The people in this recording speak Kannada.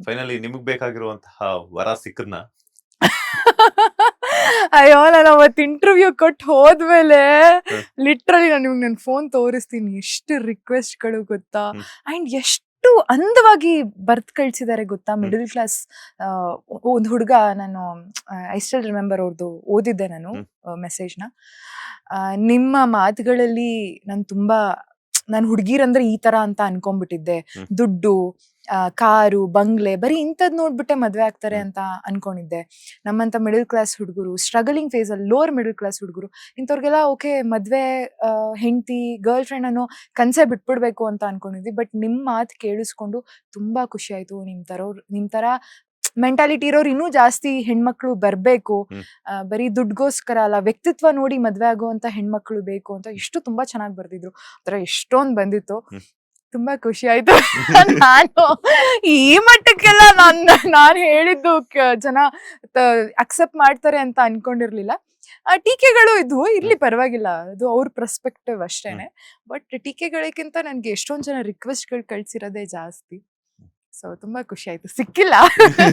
ಫೈನಲಿ ನಿಮಗ್ ಬೇಕಾಗಿರುವಂತಹ ವರ ಸಿಕ್ಕದ್ನ? ಅಯ್ಯೋ ನಾನು ಅವತ್ತು ಇಂಟರ್ವ್ಯೂ ಕೊಟ್ಟು ಹೋದ್ಮೇಲೆ ಲಿಟ್ರಲಿ ನಾನು ನಿಮ್ಗೆ ನನ್ನ ಫೋನ್ ತೋರಿಸ್ತೀನಿ, ಎಷ್ಟು ರಿಕ್ವೆಸ್ಟ್ಗಳು ಗೊತ್ತಾ. ಅಂಡ್ ಎಷ್ಟು ಅಂದವಾಗಿ ಬರ್ತ್ ಕಳ್ಸಿದ್ದಾರೆ ಗೊತ್ತಾ. ಮಿಡಲ್ ಕ್ಲಾಸ್ ಒಂದು ಹುಡುಗ, ನಾನು ಐ ಸ್ಟಿಲ್ ರಿಮೆಂಬರ್ ಅವ್ರದ್ದು ಓದಿದ್ದೆ ನಾನು ಮೆಸೇಜ್ನ. ನಿಮ್ಮ ಮಾತುಗಳಲ್ಲಿ ನಾನು ಹುಡುಗಿರಂದ್ರೆ ಈ ತರ ಅಂತ ಅನ್ಕೊಂಡ್ಬಿಟ್ಟಿದ್ದೆ. ದುಡ್ಡು, ಕಾರು, ಬಂಗ್ಲೆ, ಬರೀ ಇಂಥದ್ ನೋಡ್ಬಿಟ್ಟೆ ಮದ್ವೆ ಆಗ್ತಾರೆ ಅಂತ ಅನ್ಕೊಂಡಿದ್ದೆ. ನಮ್ಮಂತ ಮಿಡಲ್ ಕ್ಲಾಸ್ ಹುಡುಗರು, ಸ್ಟ್ರಗಲಿಂಗ್ ಫೇಸ್ ಅಲ್ಲಿ ಲೋವರ್ ಮಿಡಲ್ ಕ್ಲಾಸ್ ಹುಡುಗರು, ಇಂಥವ್ರಿಗೆಲ್ಲ ಓಕೆ ಮದ್ವೆ, ಹೆಂಡತಿ, ಗರ್ಲ್ ಫ್ರೆಂಡ್ ಅನ್ನೋ ಕನ್ಸೆ ಬಿಟ್ಬಿಡ್ಬೇಕು ಅಂತ ಅನ್ಕೊಂಡಿದ್ವಿ. ಬಟ್ ನಿಮ್ ಮಾತು ಕೇಳಿಸ್ಕೊಂಡು ತುಂಬಾ ಖುಷಿ ಆಯ್ತು. ನಿಮ್ ತರ ಮೆಂಟಾಲಿಟಿ ಇರೋರು ಇನ್ನೂ ಜಾಸ್ತಿ ಹೆಣ್ಮಕ್ಳು ಬರ್ಬೇಕು. ಬರೀ ದುಡ್ಗೋಸ್ಕರ ಅಲ್ಲ, ವ್ಯಕ್ತಿತ್ವ ನೋಡಿ ಮದ್ವೆ ಆಗುವಂತ ಹೆಣ್ಮಕ್ಳು ಬೇಕು ಅಂತ ಇಷ್ಟು ತುಂಬಾ ಚೆನ್ನಾಗಿ ಬರ್ದಿದ್ರು. ಆತರ ಎಷ್ಟೊಂದ್ ಬಂದಿತ್ತು, ತುಂಬಾ ಖುಷಿ ಆಯ್ತು. ನಾನು ಈ ಮಟ್ಟಕ್ಕೆಲ್ಲ ನಾನ್ ಹೇಳಿದ್ದು ಜನ ಅಕ್ಸೆಪ್ಟ್ ಮಾಡ್ತಾರೆ ಅಂತ ಅನ್ಕೊಂಡಿರ್ಲಿಲ್ಲ. ಟೀಕೆಗಳು ಇದ್ವು, ಇರ್ಲಿ ಪರವಾಗಿಲ್ಲ, ಅದು ಅವ್ರ ಪರ್ಸ್ಪೆಕ್ಟಿವ್ ಅಷ್ಟೇನೆ. ಬಟ್ ಟೀಕೆಗಳಿಗಿಂತ ನನ್ಗೆ ಎಷ್ಟೊಂದ್ ಜನ ರಿಕ್ವೆಸ್ಟ್ಗಳು ಕಳ್ಸಿರೋದೇ ಜಾಸ್ತಿ. ಸೊ ತುಂಬಾ ಖುಷಿ ಆಯ್ತು, ಸಿಕ್ಕಿಲ್ಲ.